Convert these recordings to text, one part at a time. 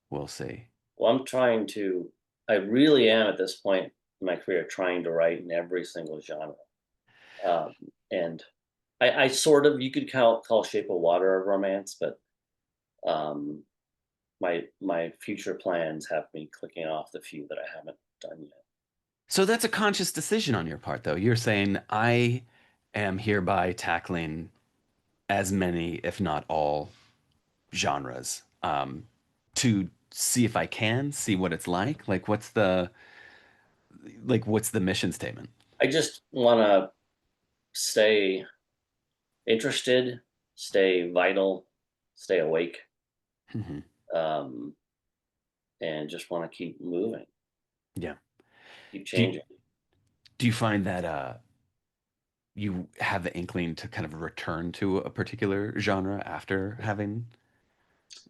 we'll see. Well, I really am at this point in my career trying to write in every single genre. Um, and I sort of, you could call Shape of Water a romance, but um, my future plans have me clicking off the few that I haven't done yet. So that's a conscious decision on your part, though. You're saying, I am hereby tackling as many, if not all, genres, to see if I can see what it's like. What's the mission statement? I just want to stay interested, stay vital, stay awake, Mhm. um, and just want to keep moving, Yeah. keep Do you, changing. do you find that you have the inkling to kind of return to a particular genre after having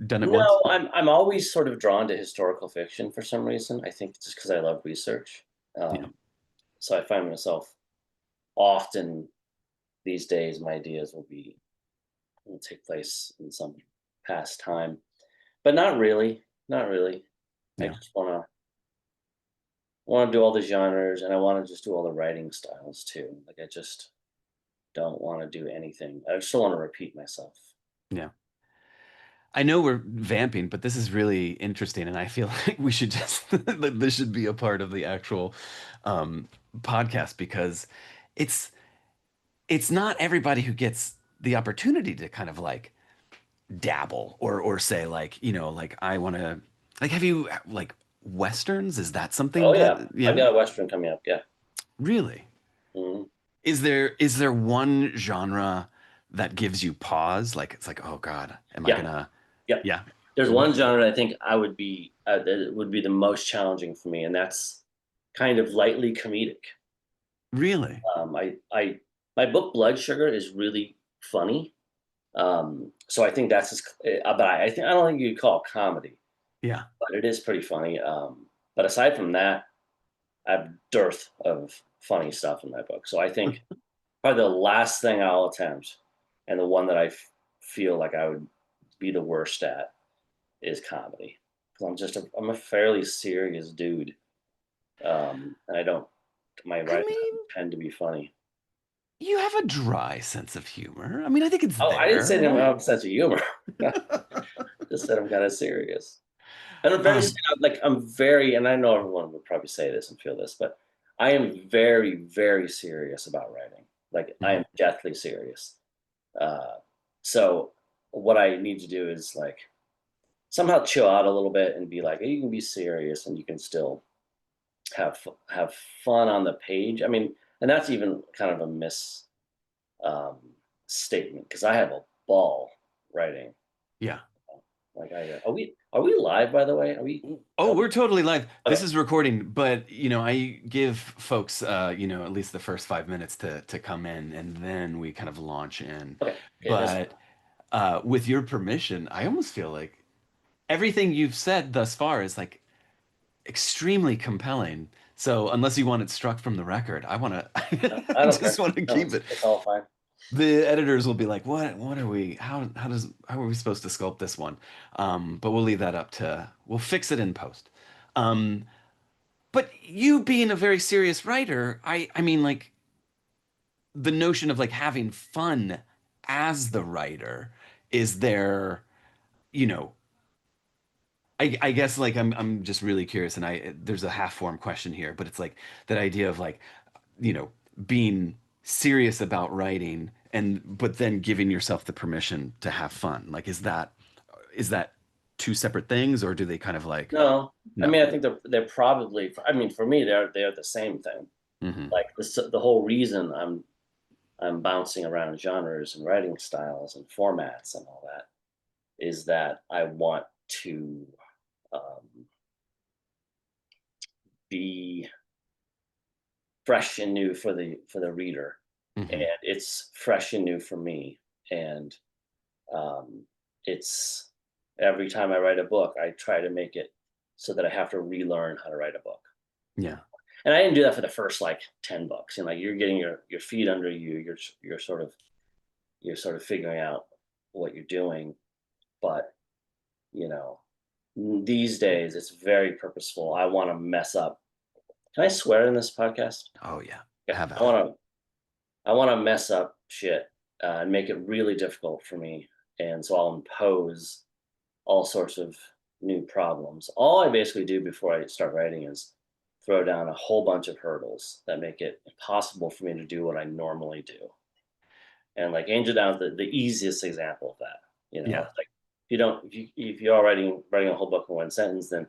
done it once? No, I'm always sort of drawn to historical fiction for some reason. I think just because I love research. Yeah. Um, so I find myself often these days, my ideas will take place in some past time, but not really, not really. I Yeah. just want to do all the genres, and I want to just do all the writing styles too. Like I just don't want to do anything. I just don't want to repeat myself. Yeah. I know we're vamping, but this is really interesting, and I feel like we should just that this should be a part of the actual um, podcast because it's it's not everybody who gets the opportunity to kind of like dabble or say like like I want to like have you like westerns? Is that something Oh that yeah, I've yeah got a western coming up. Yeah. really Mhm. is there one genre that gives you pause like it's like oh God am I Yeah. gonna Yep. yeah There's what one genre I think that would be the most challenging for me, and that's kind of lightly comedic. really I my book Blood Sugar is really funny. So I think that's but I don't think you'd call it comedy, yeah. but it is pretty funny. But aside from that, I have dearth of funny stuff in my book. So I think probably the last thing I'll attempt, and the one that feel like I would be the worst at, is comedy. 'Cause I'm a fairly serious dude, and I don't my I writing mean, doesn't tend to be funny. you have a dry sense of humor. I mean, I think it's Oh, I didn't there, say I don't right? have a sense of humor. Just said I'm kind of serious. And I'm very, um like, I'm very, and I know everyone would probably say this and feel this, but I am very, very serious about writing. Like, I mhm. am deathly serious. Uh, so what I need to do is like somehow chill out a little bit and be like, hey, you can be serious and you can still have fun on the page. I mean, and that's even kind of a um, statement because I have a ball writing. Yeah. Like, are we live by the way? Are we? Oh, Oh, we're totally live. This okay. is recording, but I give folks at least the first 5 minutes to come in and then we kind of launch in. Okay. Okay. That's But with your permission, I almost feel like everything you've said thus far is like extremely compelling. So unless you want it struck from the record, I want to I I don't just care. want to No, keep it. it's all fine. The editors will be like, what are we how are we supposed to sculpt this one? But we'll leave that up to we'll fix it in post. Um, but you being a very serious writer, I mean like the notion of like having fun as the writer is there, you know, I guess like I'm just really curious and I there's a half form question here, but it's like that idea of like, you know, being serious about writing and but then giving yourself the permission to have fun. Like is that two separate things or do they kind of like No, I no. mean, I think they're probably. I mean, for me, they're the same thing. Hmm. Like the whole reason I'm bouncing around genres and writing styles and formats and all that is that I want to um, be fresh and new for the reader, and Hmm. it's fresh and new for me. And um, it's every time I write a book, I try to make it so that I have to relearn how to write a book. Yeah. And I didn't do that for the first like 10 books. Like you're getting your feet under you. You're sort of figuring out what you're doing, but you know these days it's very purposeful. I want to mess up. Can I swear in this podcast? Oh yeah, Yeah. have I at it. want to. I want to mess up shit and make it really difficult for me, and so I'll impose all sorts of new problems. All I basically do before I start writing is throw down a whole bunch of hurdles that make it impossible for me to do what I normally do. And like Angel Down is the easiest example of that. You know, Yeah, it's like if you're writing a whole book in one sentence, then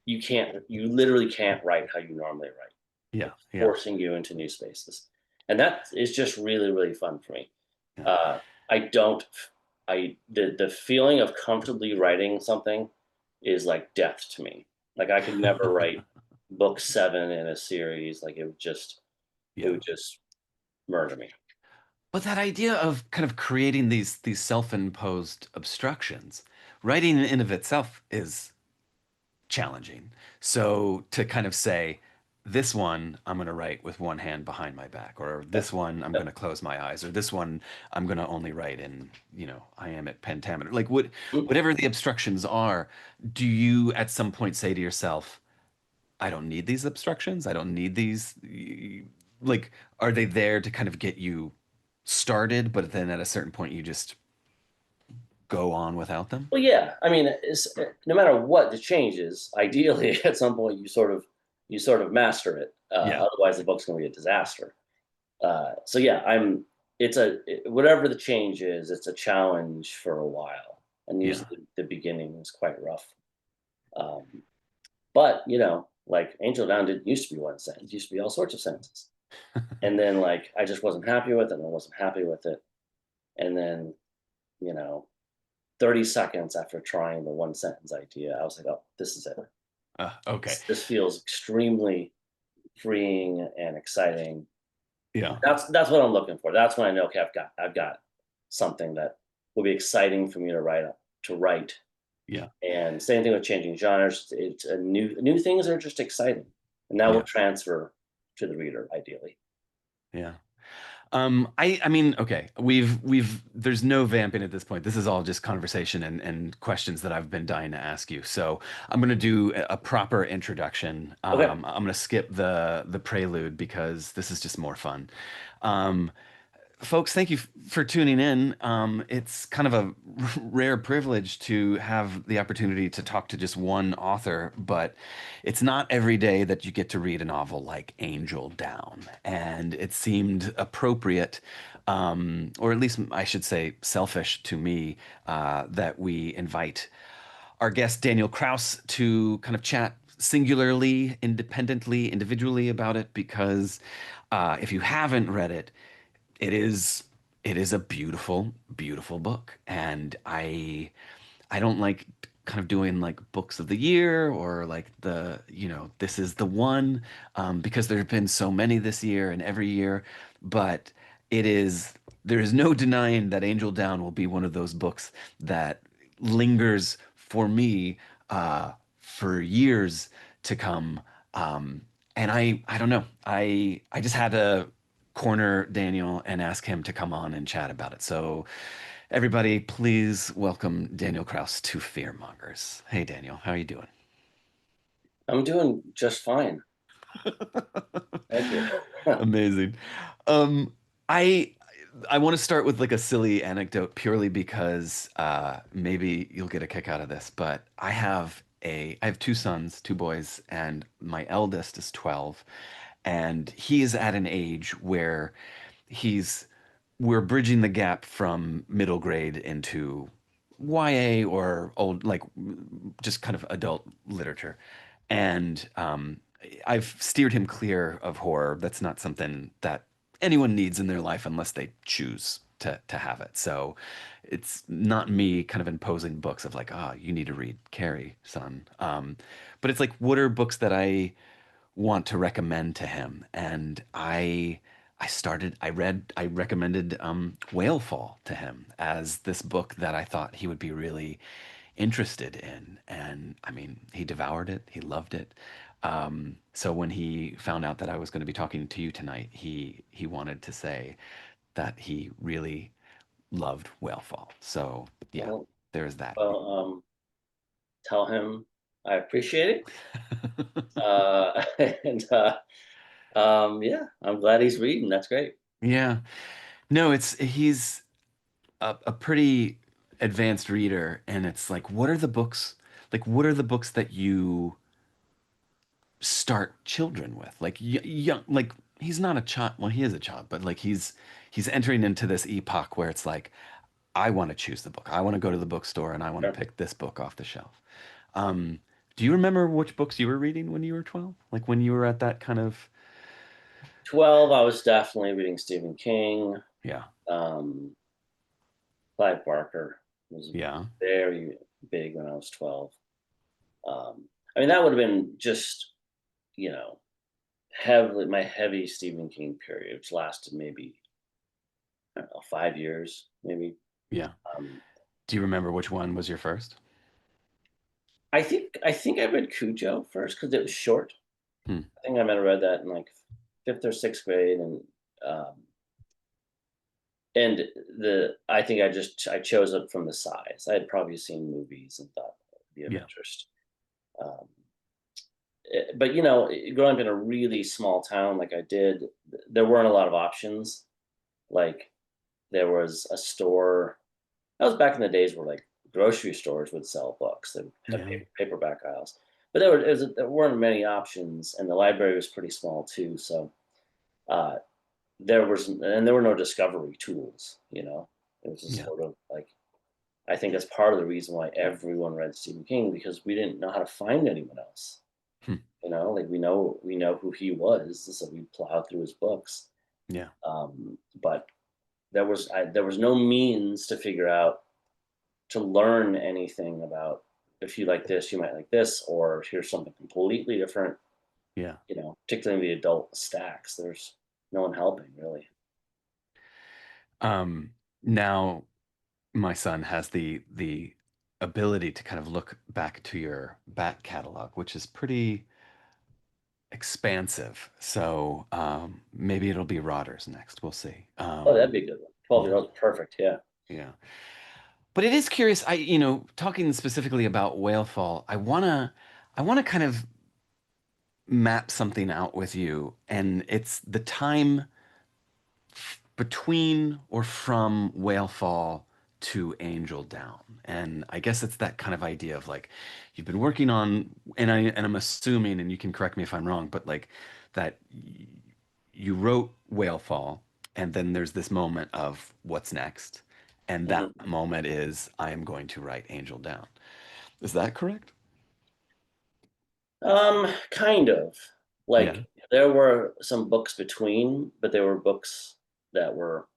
you literally can't write how you normally write. yeah, It's yeah, forcing you into new spaces. And that is just really, really fun for me. yeah. Uh, I don't the feeling of comfortably writing something is like death to me. Like I could never write book 7 in a series. Like it Yeah. would just murder me. But that idea of kind of creating these self-imposed obstructions, writing in of itself is challenging. So to kind of say, this one I'm going to write with one hand behind my back, or Yep. this one I'm going Yep. to close my eyes, or this one I'm going to only write in, iambic pentameter. Like what, Mm. whatever the obstructions are, do you at some point say to yourself, I don't need these obstructions. I don't need these. Like, are they there to kind of get you started, but then at a certain point you just go on without them? Well, yeah. I mean, no matter what the change is, ideally at some point you sort of master it. Yeah, Otherwise, the book's going to be a disaster. So yeah, whatever the change is, it's a challenge for a while, and yeah, usually the beginning is quite rough. Um, but like Angel Down didn't used to be one sentence; it used to be all sorts of sentences. And then like I just wasn't happy with it, and I wasn't happy with it, and then you know, 30 seconds after trying the one sentence idea, I was like, oh, this is it. okay. This feels extremely freeing and exciting. Yeah, That's what I'm looking for. That's when I know, okay, I've got something that will be exciting for me to write. yeah, And same thing with changing genres. It's a new things are just exciting, and that will yeah, transfer to the reader ideally. yeah. I mean, okay, there's no vamping at this point. This is all just conversation and questions that I've been dying to ask you. So I'm gonna do a proper introduction. Okay. I'm gonna skip the prelude because this is just more fun. Um, Folks, thank you for tuning in. It's kind of a rare privilege to have the opportunity to talk to just one author, but it's not every day that you get to read a novel like Angel Down. And it seemed appropriate, or at least I should say selfish to me, that we invite our guest Daniel Kraus to kind of chat singularly, independently, individually about it, because if you haven't read it, it is it is a beautiful, beautiful book. And I don't like kind of doing like books of the year or like this is the one, because there have been so many this year and every year. But there is no denying that Angel Down will be one of those books that lingers for me for years to come. And I don't know. I just had to corner Daniel and ask him to come on and chat about it. So everybody, please welcome Daniel Kraus to Fearmongers. Hey Daniel, how are you doing? I'm doing just fine. Thank you. Amazing. Um, I I want to start with like a silly anecdote purely because maybe you'll get a kick out of this, but I have two sons, two boys, and my eldest is 12, and he is at an age where he's we're bridging the gap from middle grade into YA or old, like just kind of adult literature. And I've steered him clear of horror. That's not something that anyone needs in their life unless they choose to have it. So it's not me kind of imposing books of like, ah, you need to read Carrie, son. But it's like, what are books that I want to recommend to him? And I recommended Whalefall to him as this book that I thought he would be really interested in. And I mean, he devoured it, he loved it. So when he found out that I was going to be talking to you tonight, he wanted to say that he really loved Whalefall. So yeah, Well, there's that. well, tell him I appreciate it. And yeah, I'm glad he's reading. That's great. Yeah. No, he's a pretty advanced reader, and it's like, what are the books that you start children with? Like young, like he's not a child. Well, he is a child, but like he's entering into this epoch where it's like, I want to choose the book. I want to go to the bookstore and I want to Sure. pick this book off the shelf. Um, do you remember which books you were reading when you were 12? Like when you were at that kind of, 12, I was definitely reading Stephen King. yeah, Um, Clive Barker was yeah, very big when I was 12. I mean, that would have been just, you know, heavily my heavy Stephen King period, which lasted maybe, I don't know, 5 years, maybe. yeah. Um, Do you remember which one was your first? I think I read Cujo first because it was short. Hmm. I think I might have read that in like fifth or sixth grade, um, and the I think I chose it from the size. I had probably seen movies and thought it would be of Yeah, interest. Um, but growing up in a really small town like I did, there weren't a lot of options. Like there was a store. That was back in the days where like grocery stores would sell books. They had yeah, paperback aisles, but there weren't many options, and the library was pretty small too. So uh, there were no discovery tools. It was just yeah. sort of like I think that's part of the reason why everyone read Stephen King because we didn't know how to find anyone else. Hmm. Like we know who he was, so we plowed through his books. Yeah, But there was no means to figure out to learn anything about if you like this, you might like this, or here's something completely different. yeah. Particularly in the adult stacks, there's no one helping really. Now my son has the ability to kind of look back to your back catalog, which is pretty expansive. So maybe it'll be Rotters next. We'll see. Oh, that'd be a good one. 12 year Yeah, old, perfect. Yeah. yeah. But it is curious. Talking specifically about Whalefall, I wanna kind of map something out with you, and it's the time between or from Whalefall to Angel Down. And I guess it's that kind of idea of like you've been working on, and I'm assuming, and you can correct me if I'm wrong, but like that you wrote Whalefall, and then there's this moment of what's next, and that Mhm. moment is I am going to write Angel Down. Is that correct? Kind of. Yeah. Like there were some books between, but there were books that were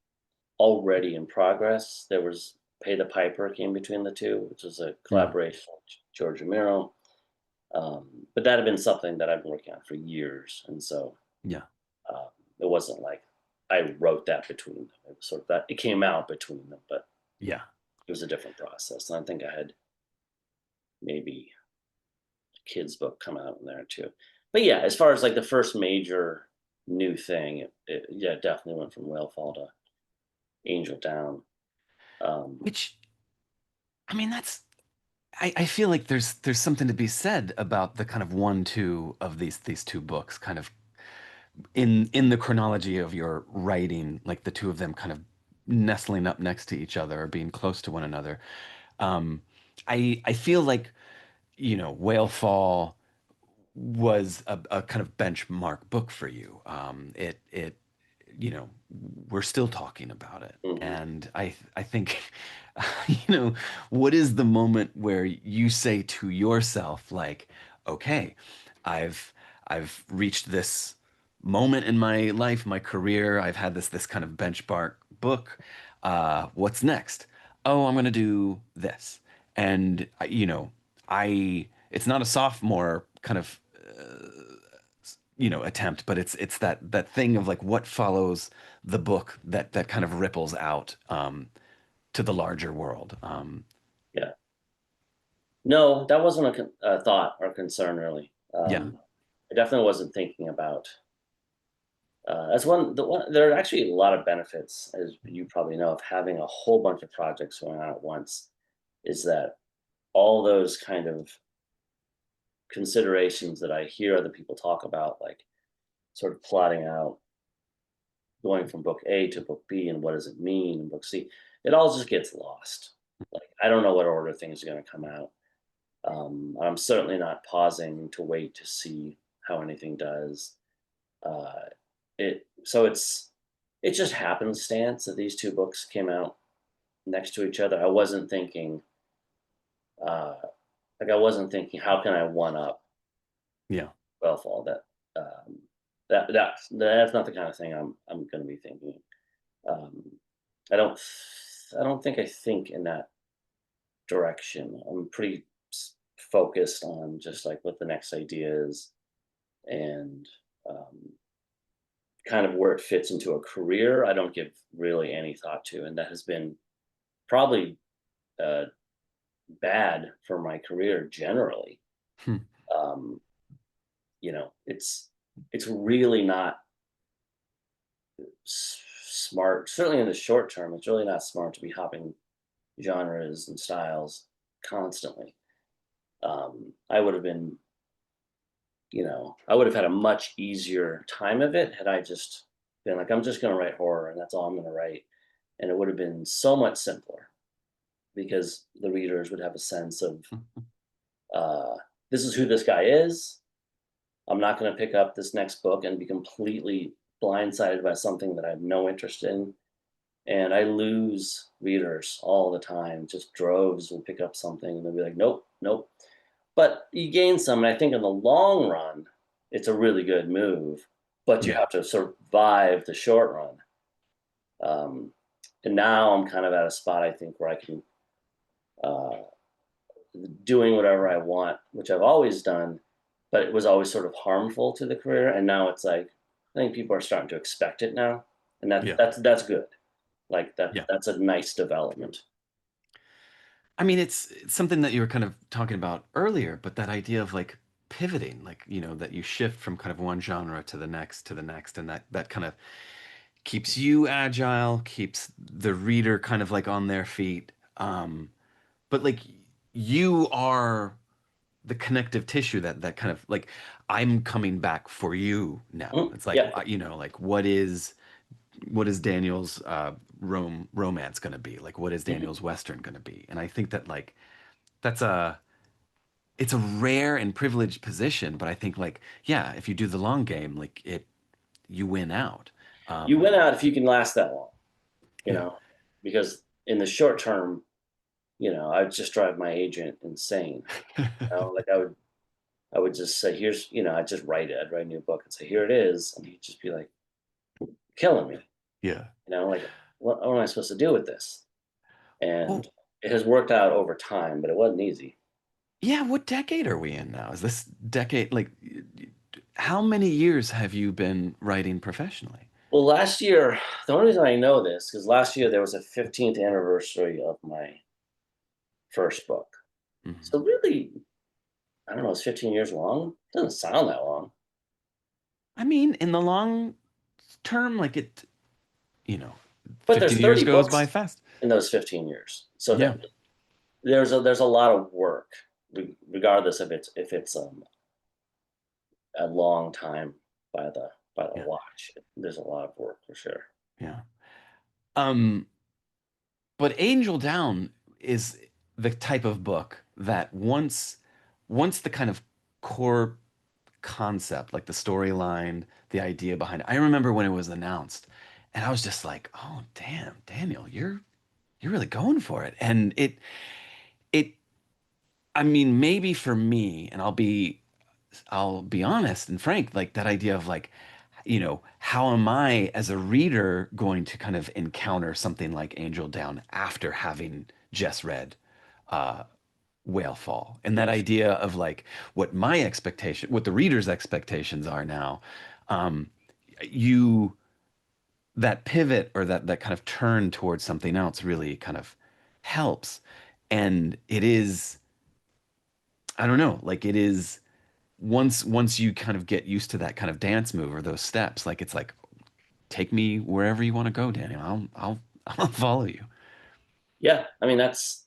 already in progress. There was Pay the Piper came between the two, which was a Mm. collaboration with George Romero. But that had been something that I've been working on for years, and so Yeah. um, it wasn't like I wrote that between them. It was sort of that it came out between them, but Yeah. it was a different process. And I think I had maybe a kid's book come out in there too. But yeah, as far as like the first major new thing, yeah, definitely went from Whalefall to Angel Down. Um, Which, I mean, I feel like there's something to be said about the kind of 1-2 of these two books, kind of in the chronology of your writing, like the two of them kind of nestling up next to each other or being close to one another. Um, I feel like, Whalefall was a kind of benchmark book for you. It you know, we're still talking about it. mhm. And I think, what is the moment where you say to yourself, like, okay, I've I've reached this moment in my life, my career. I've had this kind of benchmark book. What's next? Oh, I'm gonna do this. And I it's not a sophomore kind of attempt, but it's that thing of like what follows the book that kind of ripples out to the larger world. Yeah. No, that wasn't a thought or concern really. Yeah, I definitely wasn't thinking about. That's one. There are actually a lot of benefits, as you probably know, of having a whole bunch of projects going on at once. Is that all those kind of considerations that I hear other people talk about, like sort of plotting out going from book A to book B and what does it mean in book C, it all just gets lost. Like I don't know what order things are going to come out. I'm certainly not pausing to wait to see how anything does. Uh, it just happenstance that these two books came out next to each other. I wasn't thinking uh, I wasn't thinking how can I one up Yeah. Wellfall. That's not the kind of thing I'm going to be thinking. Um, I don't I don't think I think in that direction. I'm pretty focused on just like what the next idea is and um, kind of where it fits into a career. I don't give really any thought to, and that has been probably uh, bad for my career generally. Hmm. Um, it's really not smart. Certainly in the short term, it's really not smart to be hopping genres and styles constantly. I would have been, I would have had a much easier time of it had I just been like, I'm just going to write horror and that's all I'm going to write. And it would have been so much simpler because the readers would have a sense of uh, this is who this guy is. I'm not going to pick up this next book and be completely blindsided by something that I have no interest in. And I lose readers all the time. Just droves will pick up something and they'll be like, nope, nope. But you gain some, and I think in the long run, it's a really good move. But you Yeah. have to survive the short run. Um, and now I'm kind of at a spot I think where I can uh, doing whatever I want, which I've always done, but it was always sort of harmful to the career. And now it's like I think people are starting to expect it now, and Yeah. that's good. Like Yeah. that's a nice development. I mean, it's something that you were kind of talking about earlier, but that idea of like pivoting, like, that you shift from kind of one genre to the next, and that kind of keeps you agile, keeps the reader kind of like on their feet. But like you are the connective tissue that kind of like I'm coming back for you now. Mhm. It's like Yeah, like what is Daniel's romance going to be? Like what is mhm. Daniel's Western going to be? And I think that like that's a it's a rare and privileged position, but I think like yeah, if you do the long game, like you win out. You Um, win out if you can last that long, you yeah. know, because in the short term, I would just drive my agent insane. Like I would just say, here's, I'd just write it. I'd write a new book and say, here it is. And he'd just be like, killing me, Yeah. like, what am I supposed to do with this? And Well, it has worked out over time, but it wasn't easy. yeah, what decade are we in now? Is this decade like how many years have you been writing professionally? Well, last year, the only reason I know this, because last year there was a 15th anniversary of my first book. Mhm. So really, I don't know, it's 15 years long. Doesn't sound that long, I mean, in the long term, like you know, but there's 15 years 30 goes by books fast. in those 15 years. So Yeah. that there's a lot of work, regardless if it's a long time by the Yeah. watch. There's a lot of work for sure. Yeah. Um, but Angel Down is the type of book that once the kind of core concept, like the storyline, the idea behind it. I remember when it was announced, and I was just like, "Oh, damn, Daniel, you're really going for it." And it I mean, maybe for me, and I'll be honest and frank, like that idea of like, how am I as a reader going to kind of encounter something like Angel Down after having just read uh Whalefall? And that Yes. idea of like what the reader's expectations are now. Um, you that pivot or that kind of turn towards something else really kind of helps. And it is, I don't know, like it is once you kind of get used to that kind of dance move or those steps, like it's like take me wherever you want to go, Daniel. I'll I'll follow you. Yeah, I mean that's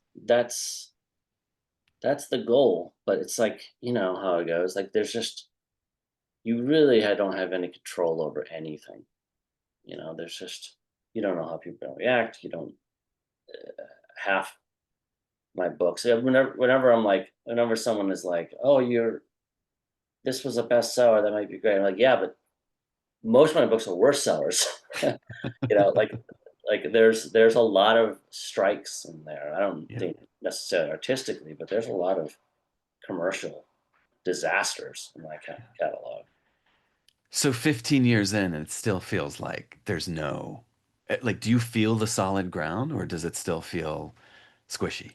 that's the goal, but it's like, you know how it goes. Like there's just you really don't have any control over anything. You know, there's just you don't know how people react. You don't half my books. Yeah, whenever I'm like, whenever someone is like, "Oh, you're this was a bestseller, that might be great." I'm like, "Yeah, but most of my books are worst sellers." You know, like there's a lot of strikes in there. I don't Yeah. think necessarily artistically, but there's a lot of commercial disasters in my catalog. So 15 years in, and it still feels like there's no, like, do you feel the solid ground or does it still feel squishy?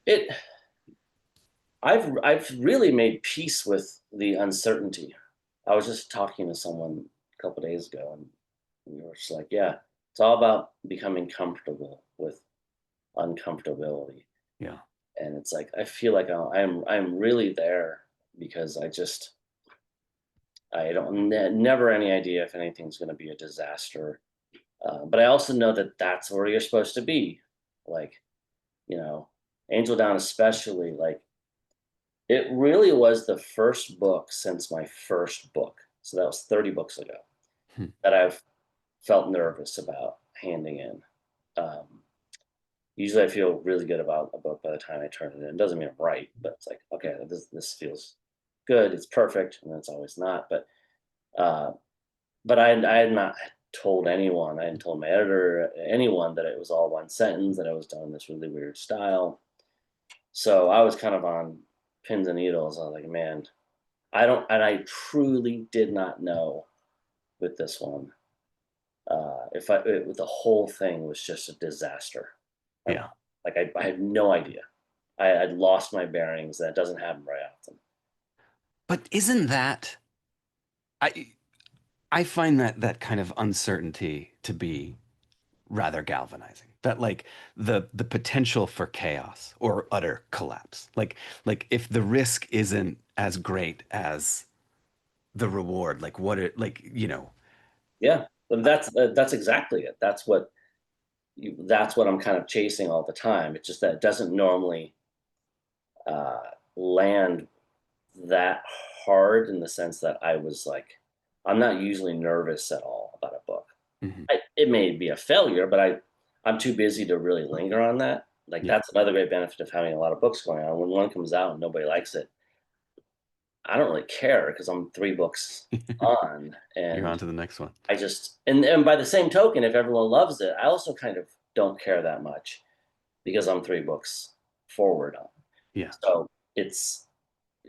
It I've really made peace with the uncertainty. I was just talking to someone a couple days ago, and we were just like, yeah, it's all about becoming comfortable with uncomfortability. Yeah. And it's like I feel like I'm really there because I don't never any idea if anything's going to be a disaster. But I also know that that's where you're supposed to be. Like, you know, Angel Down especially, like it really was the first book since my first book. So that was 30 books ago Hmm. that I've felt nervous about handing in. Um, Usually I feel really good about a book by the time I turn it in. It doesn't mean I'm right, but it's like, okay, this feels good. It's perfect. And it's always not. Uh, but I had not told anyone. I hadn't told my editor, anyone that it was all one sentence, that I was done in this really weird style. So I was kind of on pins and needles. I was like, man, I truly did not know with this one. If the whole thing was just a disaster. I, Yeah. I had no idea. I'd lost my bearings. That doesn't happen very often. But isn't that, I, I find that kind of uncertainty to be rather galvanizing. That like the potential for chaos or utter collapse. Like if the risk isn't as great as the reward, like what it like, Yeah, but that's exactly it. That's what I'm kind of chasing all the time. It's just that it doesn't normally uh, land that hard in the sense that I was like, I'm not usually nervous at all about a book. Mhm. It may be a failure, but I'm too busy to really linger on that. Like Yeah. that's another great benefit of having a lot of books going on. When one comes out and nobody likes it, I don't really care because I'm 3 books on, You're on and to the next one. I just and by the same token, if everyone loves it, I also kind of don't care that much because I'm 3 books forward on. Yeah. So it's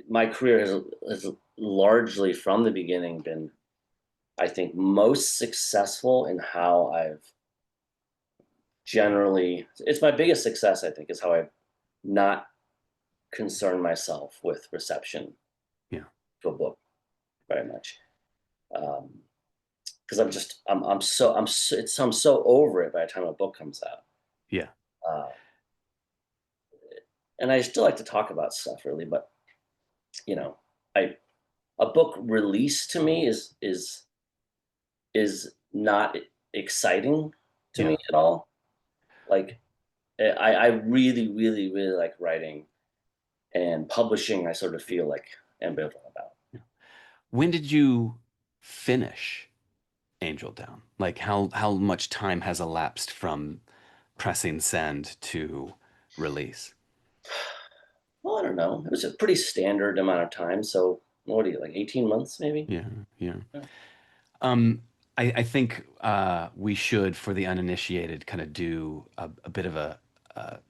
my career has largely from the beginning been, I think, most successful in how I've generally it's my biggest success, I think, is how I've not concerned myself with reception Yeah. to a book very much. Because I'm so over it by the time a book comes out. Yeah. Uh, and I still like to talk about stuff really, but you know, I a book release to me is not exciting to Yeah. me at all. Like I really, really, really like writing, and publishing I sort of feel like ambivalent about. When did you finish Angel Down? Like how much time has elapsed from pressing send to release? Well, I don't know. It was a pretty standard amount of time. So what do you like 18 months maybe? Yeah, yeah. Yeah. Um, I think we should, for the uninitiated, kind of do a bit of a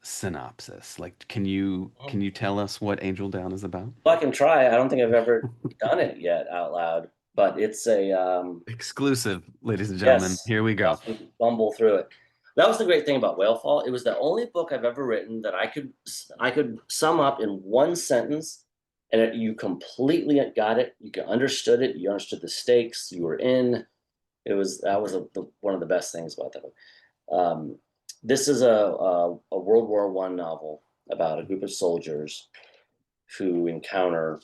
synopsis. Like, can you tell us what Angel Down is about? Well, I can try. I don't think I've ever done it yet out loud, but it's a Exclusive, ladies and gentlemen. yes. Here we go. I'll bumble through it. That was the great thing about Whalefall. It was the only book I've ever written that I could sum up in one sentence, and you completely got it. You understood it. You understood the stakes. You were in. It was that was one of the best things about that book. Um, this is a World War I novel about a group of soldiers who encounter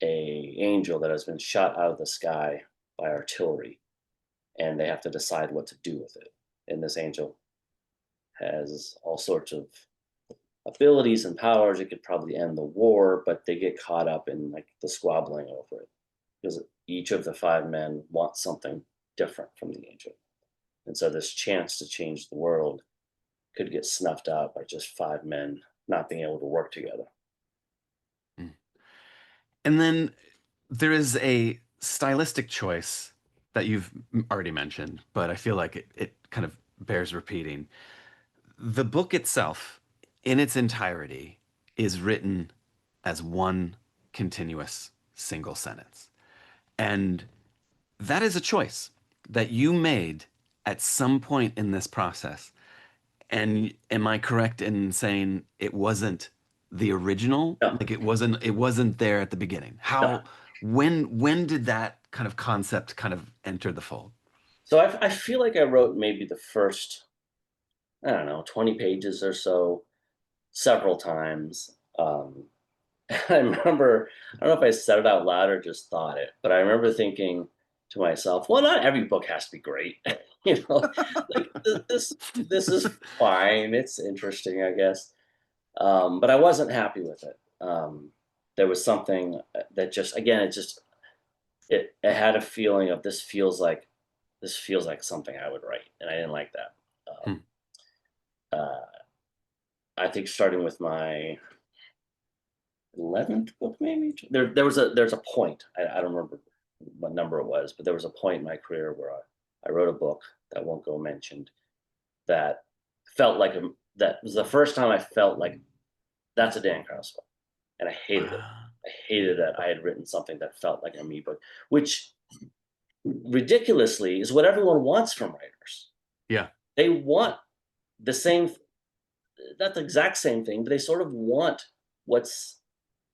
a angel that has been shot out of the sky by artillery, and they have to decide what to do with it. And this angel has all sorts of abilities and powers. It could probably end the war, but they get caught up in like the squabbling over it because each of the five men wants something different from the angel. And so this chance to change the world could get snuffed out by just five men not being able to work together. Mm. And then there is a stylistic choice that you've already mentioned, but I feel like it kind of bears repeating. The book itself, in its entirety, is written as one continuous single sentence. And that is a choice that you made at some point in this process. And am I correct in saying it wasn't the original? No, Like it wasn't there at the beginning. no. When did that kind of concept kind of enter the fold? So I feel like I wrote maybe the first, I don't know, 20 pages or so several times. I remember, I don't know if I said it out loud or just thought it, but I remember thinking to myself, well, not every book has to be great. Like this is fine. It's interesting, I guess. But I wasn't happy with it. There was something that just, again, it had a feeling of this feels like something I would write, and I didn't like that. Hmm. Uh, I think starting with my 11th book, maybe there's a point. I don't remember what number it was, but there was a point in my career where I wrote a book that won't go mentioned that felt like that was the first time I felt like that's a Dan Kraus book, and I hated it. Ah, I hated that I had written something that felt like a me book, which ridiculously is what everyone wants from writers. yeah. They want the same, not the exact same thing, but they sort of want what's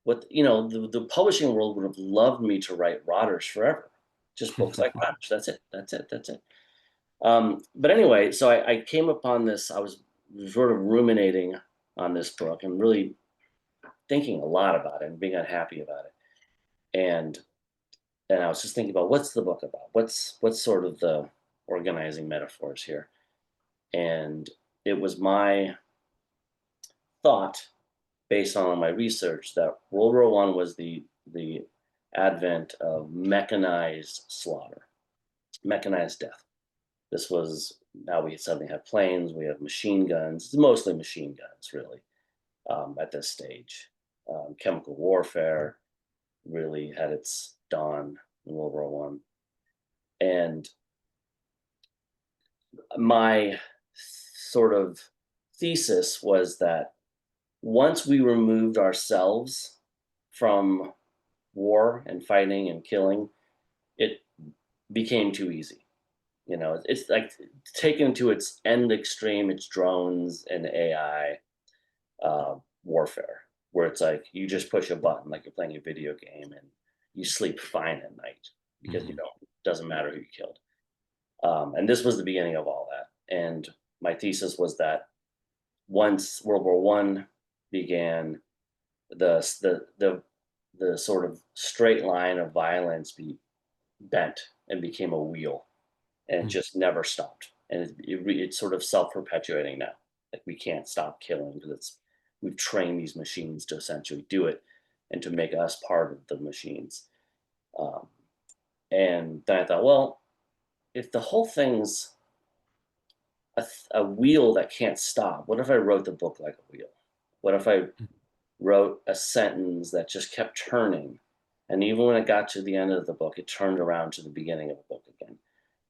what the publishing world would have loved me to write Rotters forever, just books like Rotters. That's it. That's it. That's it. But anyway, so I came upon this. I was sort of ruminating on this book and really thinking a lot about it and being unhappy about it. And I was just thinking about what's the book about? What's sort of the organizing metaphors here? And it was my thought, based on my research, that World War One was the advent of mechanized slaughter, mechanized death. This was now we suddenly have planes, we have machine guns. It's mostly machine guns, really, at this stage. Chemical warfare really had its dawn in World War One, and my sort of thesis was that once we removed ourselves from war and fighting and killing, it became too easy. It's like taken to its end extreme, it's drones and AI warfare, where it's like you just push a button like you're playing a video game and you sleep fine at night because Mhm. it doesn't matter who you killed. And this was the beginning of all that. And my thesis was that once World War One began, the the sort of straight line of violence be bent and became a wheel, and it Mhm. just never stopped. And it's sort of self-perpetuating now. Like we can't stop killing because we've trained these machines to essentially do it and to make us part of the machines. Um, and then I thought, well, if the whole thing's a wheel that can't stop, what if I wrote the book like a wheel? What if I wrote a sentence that just kept turning? And even when it got to the end of the book, it turned around to the beginning of the book again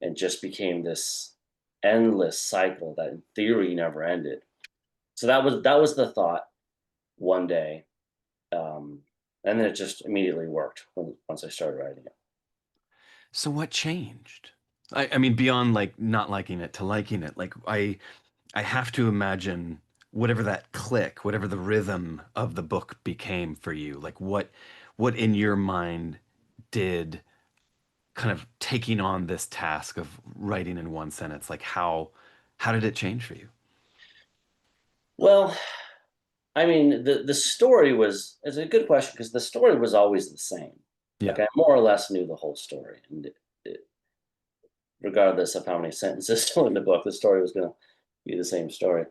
and just became this endless cycle that in theory never ended. So that was the thought one day. Um, and then it just immediately worked once I started writing it. So what changed? I mean, beyond like not liking it to liking it, like I have to imagine whatever that click, whatever the rhythm of the book became for you, like what in your mind did kind of taking on this task of writing in one sentence, like how did it change for you? Well, I mean, the story was is a good question because the story was always the same. Yeah. Like I more or less knew the whole story, and regardless of how many sentences still in the book, the story was going to be the same story.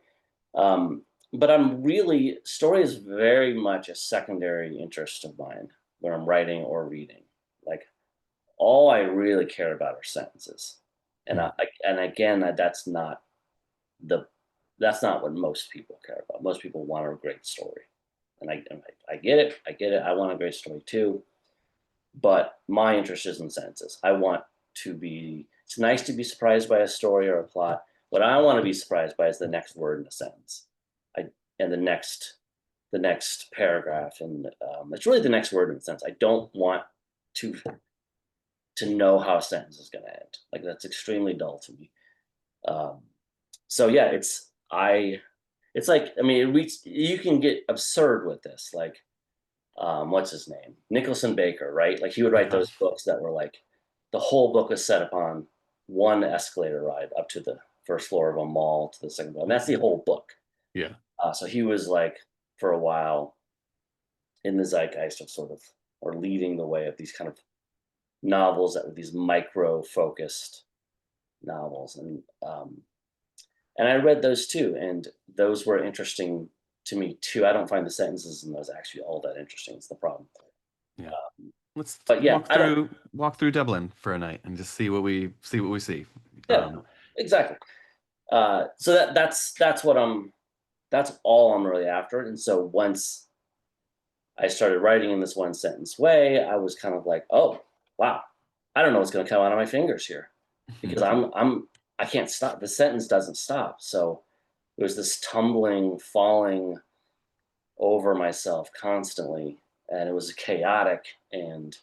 Um, but I'm really story is very much a secondary interest of mine when I'm writing or reading. Like all I really care about are sentences, and Mm. and again the that's not what most people care about. Most people want a great story, and I get it. I get it. I want a great story too, but my interest is in sentences. I want to be. It's nice to be surprised by a story or a plot. What I want to be surprised by is the next word in a sentence, I and the next paragraph, and it's really the next word in a sentence. I don't want to know how a sentence is going to end. Like that's extremely dull to me. Um, so yeah, it's like I mean, you can get absurd with this. Like what's his name, Nicholson Baker, right? Like he would write Uh-huh. those books that were like the whole book was set upon one escalator ride up to the first floor of a mall to the second floor, and that's the whole book. Yeah. So he was like for a while in the zeitgeist of sort of or leading the way of these kind of novels that were these micro focused novels, and I read those too, and those were interesting to me too. I don't find the sentences in those actually all that interesting. It's the problem. Yeah. Let's But yeah, I don't. walk through Dublin for a night and just see what we see. Yeah, Um, exactly. So that's what that's all I'm really after. And so once I started writing in this one sentence way, I was kind of like, oh wow, I don't know what's going to come out of my fingers here because I can't stop. The sentence doesn't stop. So it was this tumbling, falling over myself constantly, and it was chaotic and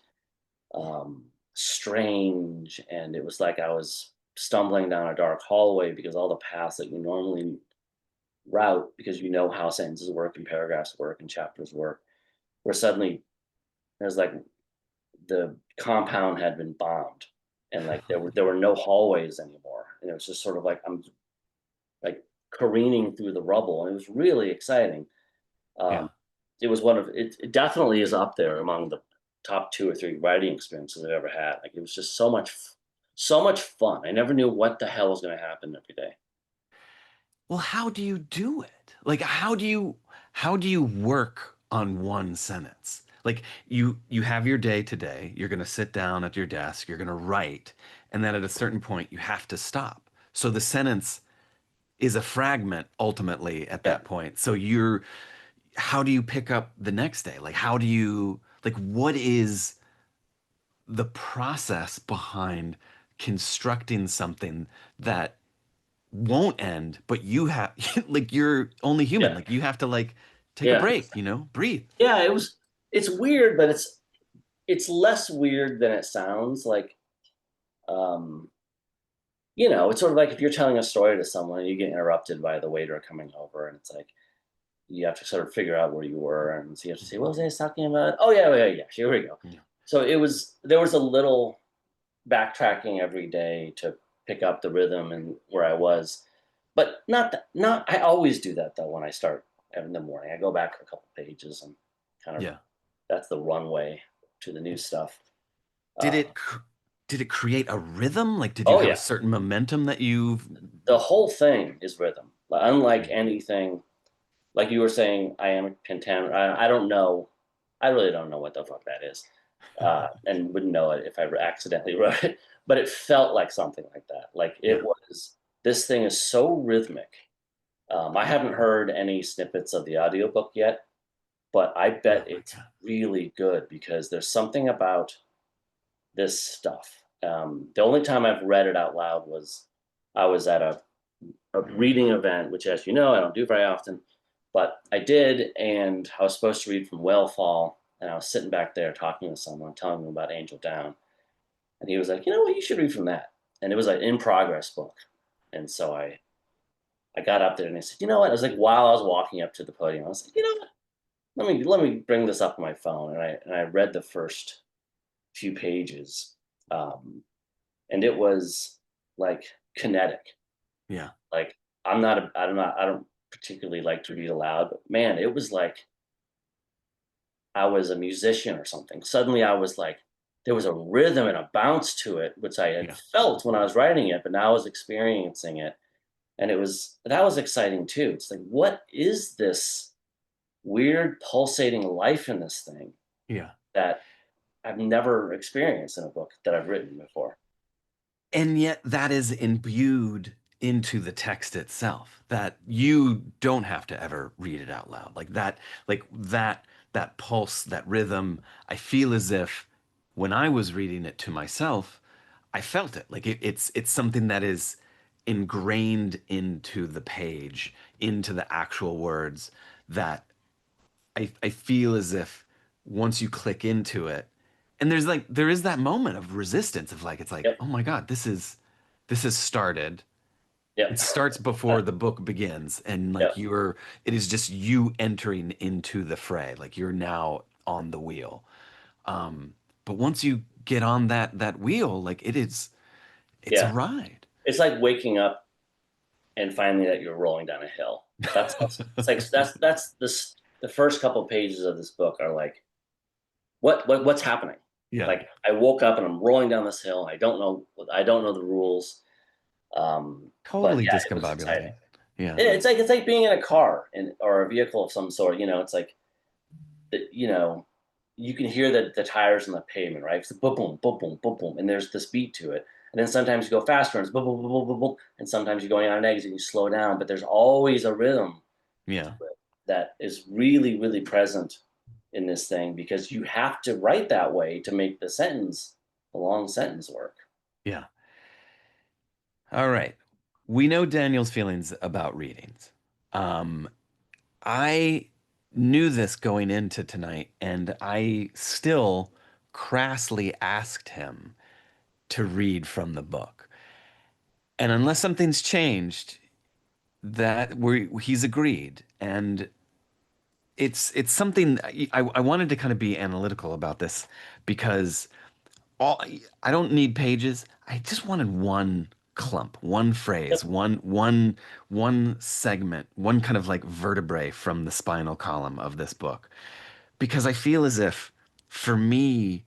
strange, and it was like I was stumbling down a dark hallway because all the paths that you normally route because you know how sentences work and paragraphs work and chapters work were suddenly there's like the compound had been bombed, and like there were no hallways anymore, and it was just sort of like I'm like careening through the rubble, and it was really exciting. yeah. Um, it was one of it definitely is up there among the top 2 or 3 writing experiences I've ever had. Like, it was just so much fun. I never knew what the hell was gonna happen every day. Well, how do you do it? Like, how do you work on one sentence? Like, you have your day today. You're going to sit down at your desk. You're going to write, and then at a certain point, you have to stop. So the sentence is a fragment ultimately at Yeah, that point. So you're how do you pick up the next day? Like, how do you like what is the process behind constructing something that won't end, but you have like you're only human. yeah, Like you have to like take a yeah. break, breathe. Yeah, it's weird, but it's less weird than it sounds. Like, um, it's sort of like if you're telling a story to someone and you get interrupted by the waiter coming over, and it's like you have to sort of figure out where you were, and so you have to say, "What was I talking about?" Oh yeah, yeah, yeah. Here we go. Yeah. So there was a little backtracking every day to pick up the rhythm and where I was, but not. I always do that though when I start in the morning. I go back a couple pages and kind of Yeah. that's the runway to the new stuff. Did Uh, did it create a rhythm? Like did you oh have a yeah, certain momentum that you've the whole thing is rhythm. Unlike Mm. anything, like you were saying, I am content. I don't know. I really don't know what the fuck that is, and wouldn't know it if I accidentally wrote it. But it felt like something like that. Like it Yeah. was. This thing is so rhythmic. I haven't heard any snippets of the audiobook yet, but I Oh bet my it's God. really good because there's something about this stuff. The only time I've read it out loud was I was at a reading event, which, as you know, I don't do very often, but I did, and I was supposed to read from Whalefall, and I was sitting back there talking to someone, telling them about Angel Down, and he was like, "You know what? You should read from that." And it was an in progress book, and so I got up there and I said, "You know what?" I was like, while I was walking up to the podium, I was like, "You know what? Let me bring this up on my phone," and I read the first few pages, um, and it was like kinetic. Yeah. Like I don't particularly like to read aloud, but man, it was like I was a musician or something. Suddenly I was like there was a rhythm and a bounce to it, which I had Yeah. felt when I was writing it, but now I was experiencing it. And that was exciting too. It's like, what is this weird pulsating life in this thing Yeah. that I've never experienced in a book that I've written before? And yet that is imbued into the text itself, that you don't have to ever read it out loud. That pulse, that rhythm, I feel as if when I was reading it to myself, I felt it. Like it's something that is ingrained into the page, into the actual words, that I feel as if once you click into it, and there is that moment of resistance of like, it's like, Yep. oh my God, this has started. It Yep. starts before the book begins, and like Yep. it is just you entering into the fray. Like you're now on the wheel. Um, but once you get on that wheel, like it's a Yeah. ride. It's like waking up and finding that you're rolling down a hill. It's like that's this the first couple of pages of this book are like, what's happening? Yeah, Like I woke up and I'm rolling down this hill. I don't know the rules. But totally yeah, it was exciting. discombobulating. Yeah, It's like being in a car or a vehicle of some sort. It's like you know, you can hear the tires on the pavement, right? It's boom, boom, boom, boom, boom, boom, and there's this beat to it. And then sometimes you go faster and it's boom, boom, boom, boom, boom, boom, and sometimes you're going on an exit and you slow down. But there's always a rhythm yeah, that is really, really present in this thing because you have to write that way to make the long sentence work. yeah. All right. We know Daniel's feelings about readings. Um, I knew this going into tonight, and I still crassly asked him to read from the book. And unless something's changed, he's agreed. And it's something I wanted to kind of be analytical about this because all I don't need pages. I just wanted one clump, one phrase, Yep. one segment, one kind of like vertebrae from the spinal column of this book. Because I feel as if for me,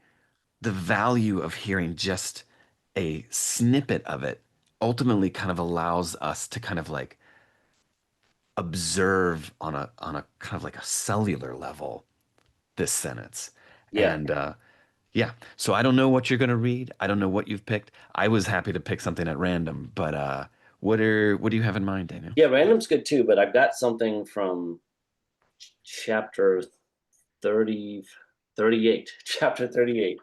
the value of hearing just a snippet of it ultimately kind of allows us to kind of like observe on a kind of like a cellular level this sentence. Yeah. And yeah, so I don't know what you're gonna read. I don't know what you've picked. I was happy to pick something at random, but what do you have in mind, Daniel? Yeah, random's good too, but I've got something from chapter 30, 38, chapter 38.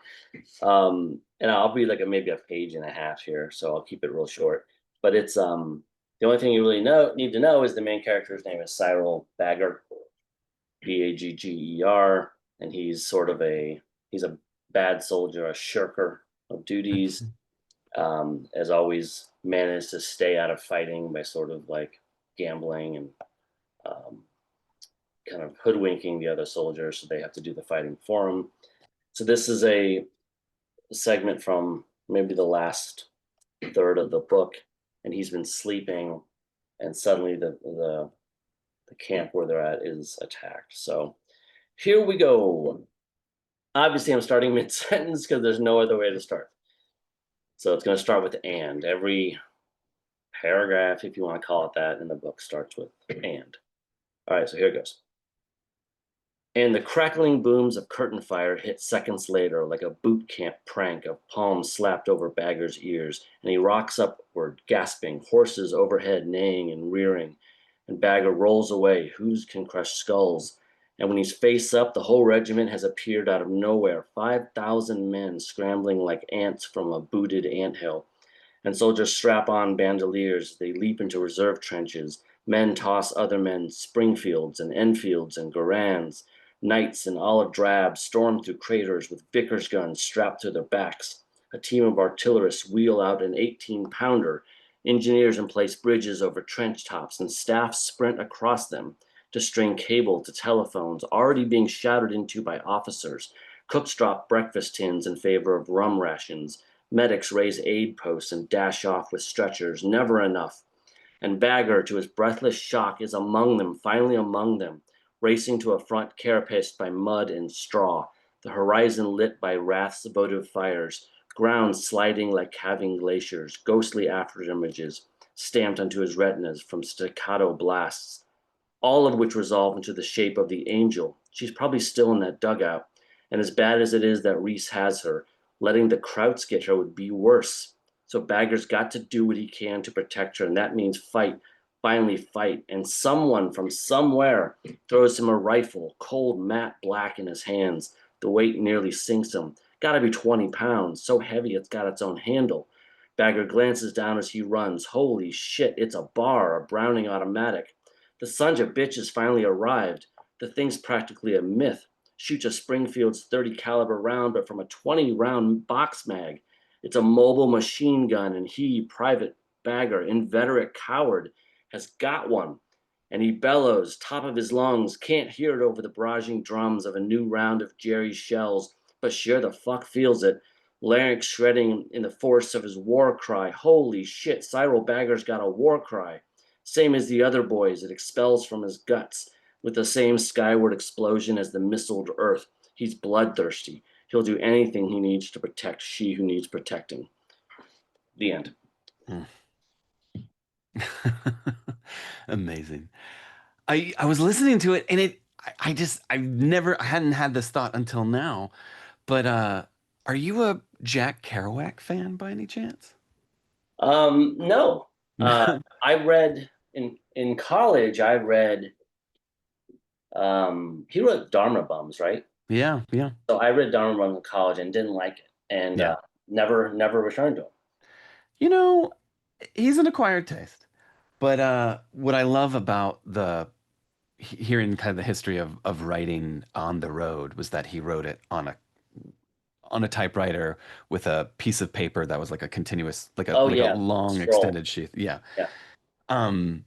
And I'll be like maybe a page and a half here, so I'll keep it real short. But it's the only thing you really need to know is the main character's name is Cyril Bagger, Bagger, and he's a bad soldier, a shirker of duties. As always, managed to stay out of fighting by sort of like gambling and um, kind of hoodwinking the other soldiers, so they have to do the fighting for him. So this is a segment from maybe the last third of the book, and he's been sleeping, and suddenly the camp where they're at is attacked. So here we go. Obviously, I'm starting mid sentence because there's no other way to start. So it's going to start with and. Every paragraph, if you want to call it that, in the book starts with and. All right, so here it goes. And the crackling booms of curtain fire hit seconds later like a boot camp prank of palms slapped over Bagger's ears, and he rocks upward, gasping, horses overhead neighing and rearing, and Bagger rolls away. Whose can crush skulls? And when he's face up, the whole regiment has appeared out of nowhere, 5,000 men scrambling like ants from a booted anthill. And soldiers strap on bandoliers. They leap into reserve trenches. Men toss other men Springfields and Enfields and Garands. Knights in olive drab storm through craters with Vickers guns strapped to their backs. A team of artillerists wheel out an 18-pounder. Engineers emplace bridges over trench tops, and staff sprint across them to string cable to telephones already being shouted into by officers. Cooks drop breakfast tins in favor of rum rations. Medics raise aid posts and dash off with stretchers. Never enough. And Bagger, to his breathless shock, is among them, finally among them, racing to a front carapaced by mud and straw, the horizon lit by wrath's votive fires, ground sliding like calving glaciers, ghostly after images. stamped onto his retinas from staccato blasts, all of which resolve into the shape of the angel. She's probably still in that dugout, and as bad as it is that Reese has her, letting the Krauts get her would be worse. So Bagger's got to do what he can to protect her, and that means fight, finally fight. And someone from somewhere throws him a rifle, cold matte black in his hands. The weight nearly sinks him. Gotta be 20 pounds, so heavy it's got its own handle. Bagger glances down as he runs. Holy shit, it's a bar, a Browning automatic. The sons of bitch has finally arrived. The thing's practically a myth. Shoots a Springfield's 30 caliber round, but from a 20 round box mag. It's a mobile machine gun, and he, Private Bagger, inveterate coward, has got one. And he bellows, top of his lungs, can't hear it over the barraging drums of a new round of Jerry's shells, but sure the fuck feels it. Larynx shredding in the force of his war cry. Holy shit, Cyril Bagger's got a war cry. Same as the other boys, it expels from his guts with the same skyward explosion as the missiled earth. He's bloodthirsty. He'll do anything he needs to protect she who needs protecting. The end. Amazing. I was listening to it and I hadn't had this thought until now, but are you a Jack Kerouac fan by any chance? No. I read in college, I read he wrote Dharma Bums, right? Yeah, yeah, So I read Dharma Bums in college and didn't like it, and yeah. never returned to him. You know, he's an acquired taste. But what I love about hearing kind of the history of writing on the road was that he wrote it on a typewriter with a piece of paper that was like a continuous, Oh like a yeah, long scroll. extended sheath. Yeah. Yeah. Um,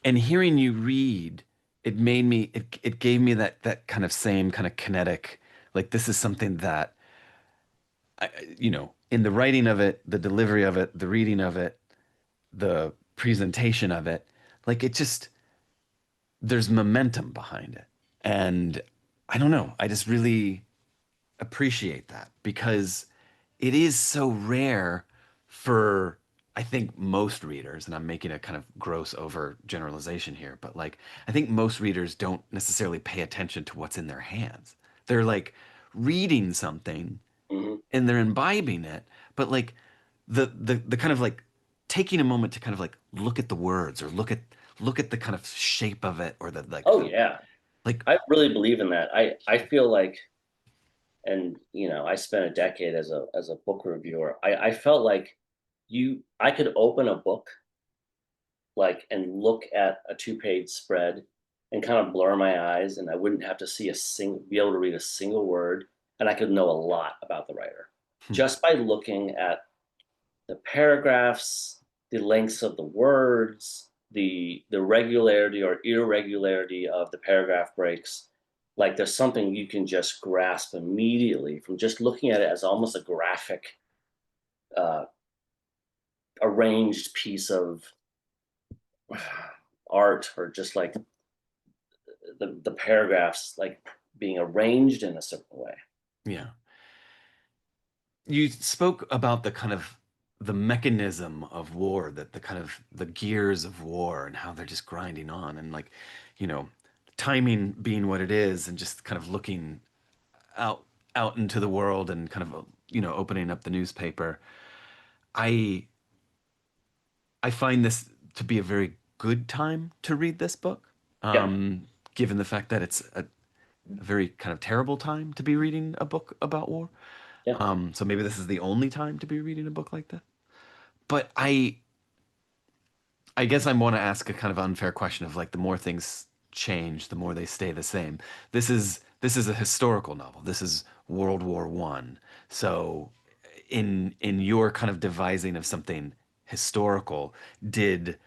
and hearing you read, it gave me that kind of same kind of kinetic, like this is something that in the writing of it, the delivery of it, the reading of it, the presentation of it, like it just there's momentum behind it. And I don't know, I just really appreciate that because it is so rare for I think most readers, and I'm making a kind of gross over generalization here, but like I think most readers don't necessarily pay attention to what's in their hands. They're like reading something Hmm. and they're imbibing it, but like the kind of like taking a moment to kind of like look at the words or look at the kind of shape of it or the Oh yeah, like I really believe in that. I feel like, and I spent a decade as a book reviewer. I felt like I could open a book like and look at a two-page spread and kind of blur my eyes, and I wouldn't have to be able to read a single word, and I could know a lot about the writer hmm, just by looking at the paragraphs, the lengths of the words, the regularity or irregularity of the paragraph breaks. Like there's something you can just grasp immediately from just looking at it as almost a graphic, uh, arranged piece of art, or just like the paragraphs like being arranged in a certain way. yeah. You spoke about the kind of the mechanism of war, that the kind of the gears of war and how they're just grinding on and like, you know, timing being what it is and just kind of looking out out into the world and kind of opening up the newspaper. I I find this to be a very good time to read this book, Yeah, given the fact that it's a very kind of terrible time to be reading a book about war. yeah, So maybe this is the only time to be reading a book like that. But I guess I want to ask a kind of unfair question of like the more things change, the more they stay the same. This is a historical novel. This is World War One. So in your kind of devising of something historical, did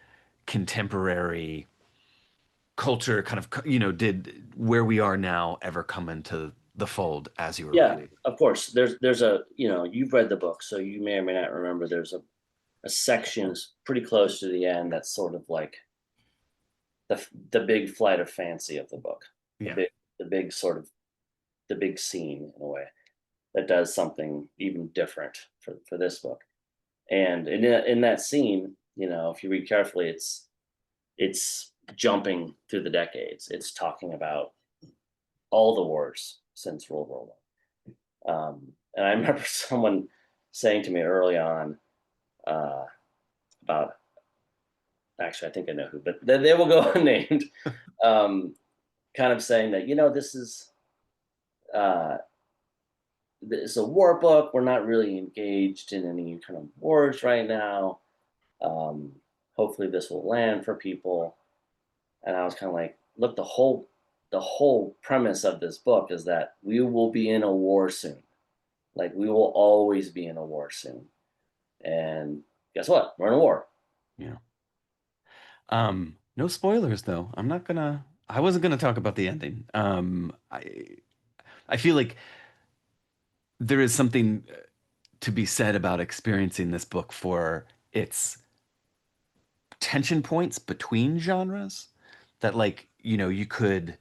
contemporary culture kind of did where we are now ever come into the fold as you were yeah. writing? Of course, there's a you've read the book, so you may or may not remember. There's a section pretty close to the end that's sort of like the big flight of fancy of the book, the Yeah. big the big sort of the big scene in a way that does something even different for this book. And in that scene, You know, if you read carefully, it's jumping through the decades. It's talking about all the wars since World War One. And I remember someone saying to me early on uh, about, actually, I think I know who, but they will go unnamed, um, kind of saying that, you know, uh, this is a war book. We're not really engaged in any kind of wars right now. Um, Hopefully this will land for people. And I was kind of like, look, the whole premise of this book is that we will be in a war soon. Like we will always be in a war soon. And guess what? We're in a war. Yeah. No spoilers though. I wasn't gonna talk about the ending. I feel like there is something to be said about experiencing this book for its tension points between genres that like, you could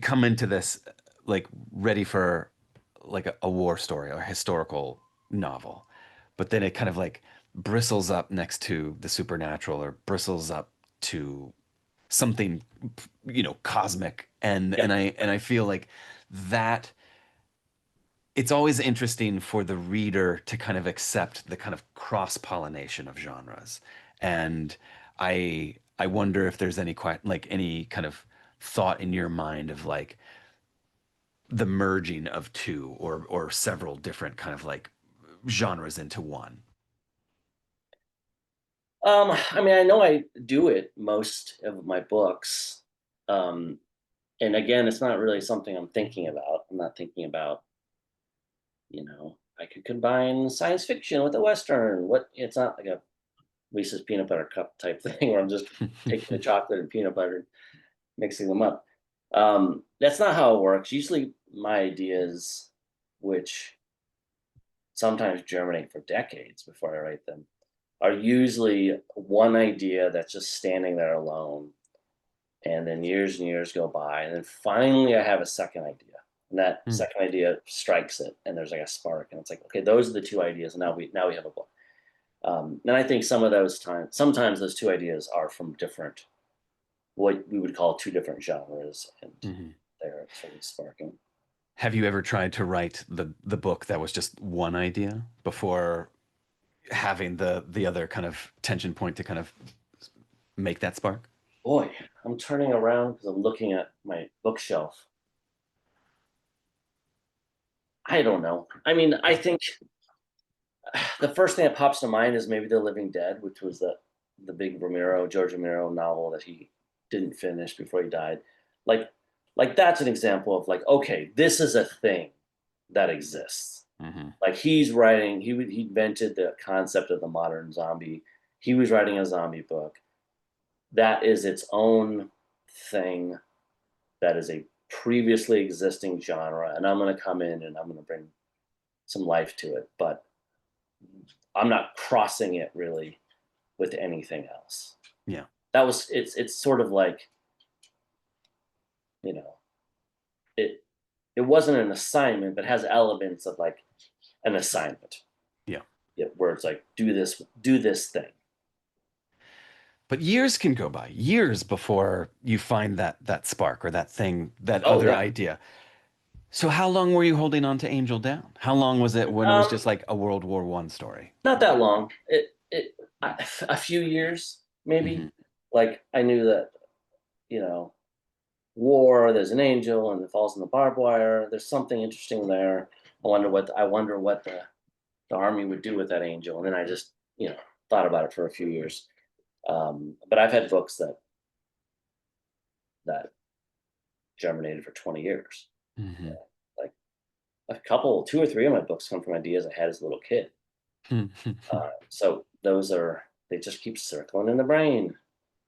come into this like ready for like a war story or a historical novel, but then it kind of like bristles up next to the supernatural or bristles up to something cosmic, Yeah. and I feel like that it's always interesting for the reader to kind of accept the kind of cross-pollination of genres. And I wonder if there's any kind of thought in your mind of like the merging of two or several different kind of like genres into one. I mean, I know I do it most of my books. Um, and again, it's not really something I'm thinking about. I'm not thinking about, I could combine science fiction with a Western. What It's not like a Reese's peanut butter cup type thing where I'm just taking the chocolate and peanut butter, mixing them up. That's not how it works. Usually my ideas, which sometimes germinate for decades before I write them, are usually one idea that's just standing there alone. And then years and years go by. And then finally I have a second idea. And that Hmm. second idea strikes it. And there's like a spark. And it's like, okay, those are the two ideas. And now we have a book. And I think sometimes those two ideas are from different, what we would call two different genres. And Mhm. they're sort of sparking. Have you ever tried to write the book that was just one idea before having the other kind of tension point to kind of make that spark? Boy, I'm turning around because I'm looking at my bookshelf. I don't know. I mean, I think the first thing that pops to mind is maybe The Living Dead, which was the big George Romero novel that he didn't finish before he died. Like, like that's an example of like, okay, this is a thing that exists. Hmm. Like he invented the concept of the modern zombie. He was writing a zombie book that is its own thing, that is a previously existing genre, and I'm going to come in and I'm going to bring some life to it, but I'm not crossing it really with anything else. Yeah. It's sort of like, you know, it it wasn't an assignment, but has elements of like an assignment. Yeah. Yeah, where it's like do this thing. But years can go by, years before you find that spark or that thing, that Oh other yeah. idea. So how long were you holding on to Angel Down? How long was it when it was Um, just like a World War One story? Not that long. A few years Hmm. maybe. Like I knew that, you know, war. There's an angel and it falls in the barbed wire. There's something interesting there. I wonder what the army would do with that angel. And then I just, thought about it for a few years. But I've had books that germinated for 20 years. Hmm. Like two or three of my books come from ideas I had as a little kid. So they just keep circling in the brain.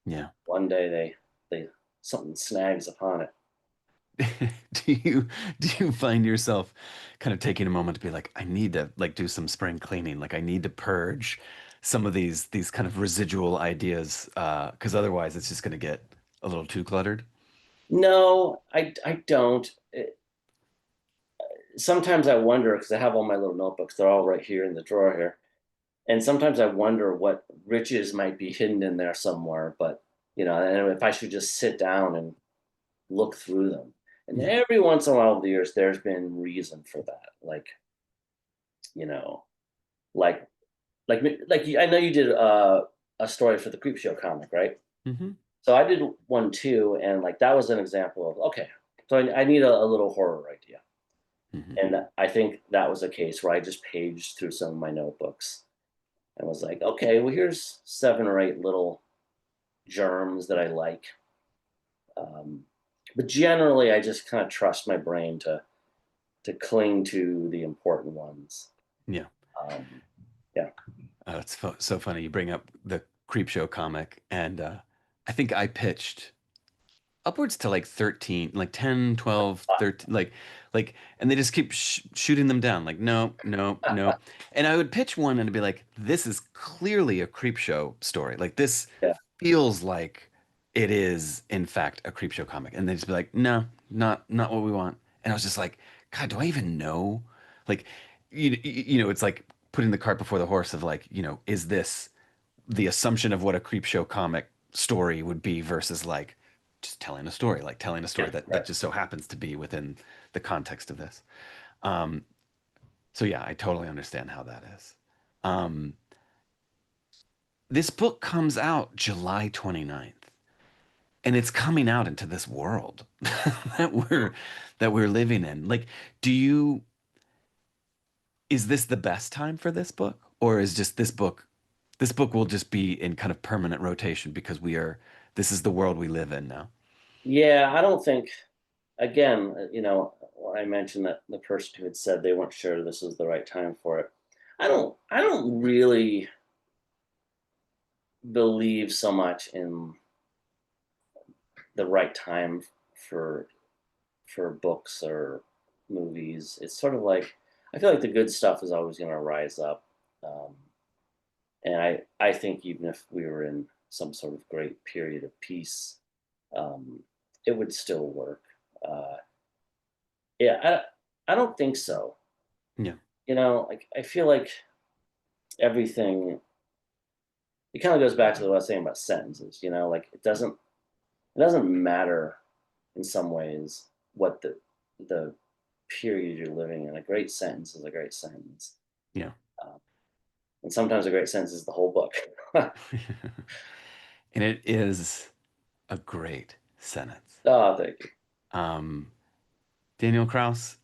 Yeah. One day they something snags upon it. Do you find yourself kind of taking a moment to be like, I need to like do some spring cleaning, like I need to purge some of these kind of residual ideas, because otherwise it's just going to get a little too cluttered. No, I don't. Sometimes I wonder because I have all my little notebooks. They're all right here in the drawer here, and sometimes I wonder what riches might be hidden in there somewhere, but and if I should just sit down and look through them. And Yeah. every once in a while over the years, there's been reason for that. You know, like I know you did a story for the Creep Show comic, right? Hmm. So I did one too, and like that was an example of okay. So I need a little horror idea, Hmm. and I think that was a case where I just paged through some of my notebooks and was like, okay, well here's 7 or 8 little germs that I like. Um, but generally, I just kind of trust my brain to cling to the important ones. Yeah. Um, yeah, It's so funny. You bring up the Creepshow comic, and I think I pitched upwards to like 13, like 10, 12, 13, and they just keep shooting them down. Like, no, no, no. And I would pitch one and it'd be like, this is clearly a Creepshow story. Like, this yeah, feels like it is, in fact, a Creepshow comic. And they'd just be like, no, not what we want. And I was just like, God, do I even know? Like, it's like putting the cart before the horse of like, is this the assumption of what a creep show comic story would be versus like just telling a story, like telling a story yeah, that right. just so happens to be within the context of this. Um, so yeah, I totally understand how that is. Um, this book comes out July 29th, and it's coming out into this world that we're living in. Like, do you is this the best time for this book? Or is just this book will just be in kind of permanent rotation because this is the world we live in now. Yeah, I don't think. Again, when I mentioned that the person who had said they weren't sure this was the right time for it, I don't really believe so much in the right time for books or movies. It's sort of like I feel like the good stuff is always going to rise up, um, and I think even if we were in some sort of great period of peace, um, it would still work. Uh, yeah, I don't think so. Yeah. Like I feel like everything. It kind of goes back to what I was saying about sentences. Like it doesn't matter in some ways what the period you're living in. A great sentence is a great sentence. Yeah. Um, and sometimes a great sentence is the whole book. And it is a great sentence. Oh, thank you. Um, Daniel Kraus,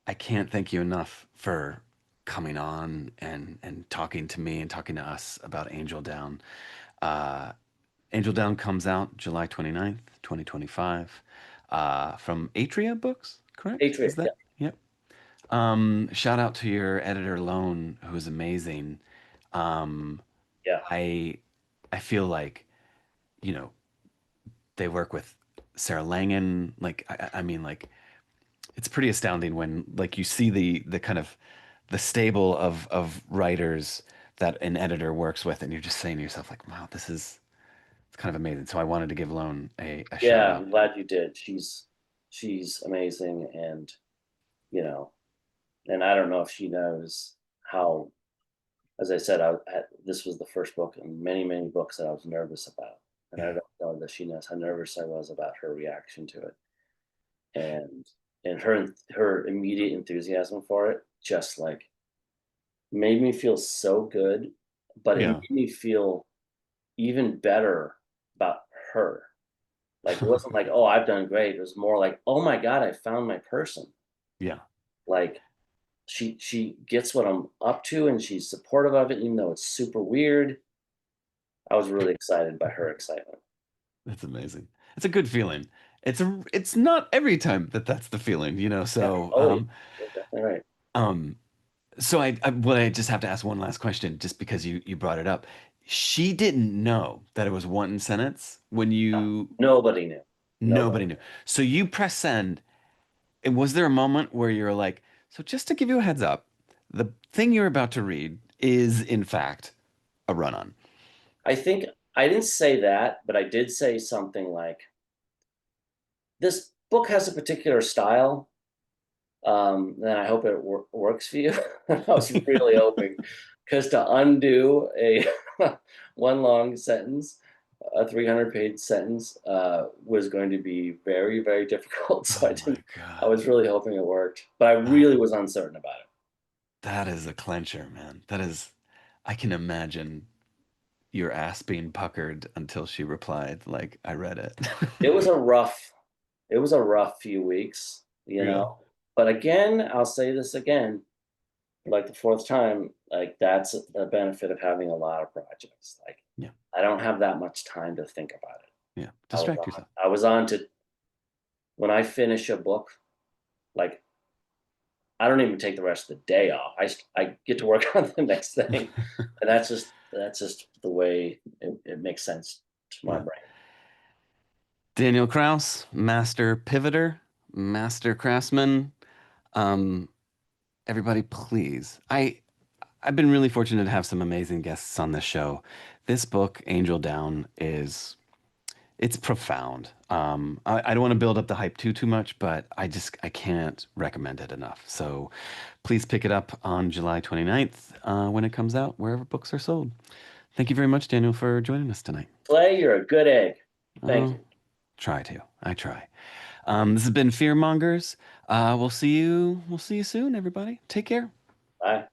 I can't thank you enough for coming on and talking to me and talking to us about Angel Down. Uh, Angel Down comes out July 29th, 2025, from Atria Books, correct? Patriot. Is Yeah. that? Yep. Shout out to your editor Lone, who's amazing. Um, Yeah. I I feel like, you know, they work with Sarah Langen. Like, I mean, like, it's pretty astounding when like you see the kind of the stable of writers that an editor works with, and you're just saying to yourself, like, wow, it's kind of amazing. So I wanted to give Lone a shout Yeah. out. I'm glad you did. She's amazing, and you know, and I don't know if she knows how. As I said, this was the first book in many, many books that I was nervous about, and I Yeah. don't know that she knows how nervous I was about her reaction to it, and her immediate enthusiasm for it, just like made me feel so good, but it Yeah. made me feel even better about her. Like it wasn't like, oh, I've done great. It was more like, oh my god, I found my person. Yeah. Like she gets what I'm up to, and she's supportive of it, even though it's super weird. I was really excited by her excitement. That's amazing. It's a good feeling. It's not every time that that's the feeling, Yeah. So Oh, you're definitely right. um so I just have to ask one last question just because you brought it up. She didn't know that it was one sentence when No, you nobody knew. Nobody. nobody knew. So you press send, and was there a moment where you're like, so just to give you a heads up, the thing you're about to read is in fact a run-on. I think I didn't say that, but I did say something like, "This book has a particular style, and I hope it works for you." I was really hoping. because to undo a one long sentence, a 300-page sentence, was going to be very, very difficult. So Oh I my didn't. I God. was really hoping it worked, but I really was uncertain about it. That is a clincher, man. That is, I can imagine your ass being puckered until she replied, like, I read it. It was a rough. It was a rough few weeks, you Really? know. But again, I'll say this again, like the fourth time, like that's the benefit of having a lot of projects. Like Yeah. I don't have that much time to think about it. Yeah. I was Distract on. yourself. I was on to when I finish a book. Like I don't even take the rest of the day off. I get to work on the next thing, and that's just the way it makes sense to my Yeah. brain. Daniel Kraus, master pivoter, master craftsman. Um, everybody, please. I've been really fortunate to have some amazing guests on this show. This book, Angel Down, is it's profound. I don't want to build up the hype too much, but I can't recommend it enough. So please pick it up on July 29th when it comes out, wherever books are sold. Thank you very much, Daniel, for joining us tonight. Clay, you're a good egg. Thank Oh, you. try to. I try. This has been Fearmongers. We'll see you soon, everybody. Take care. Bye.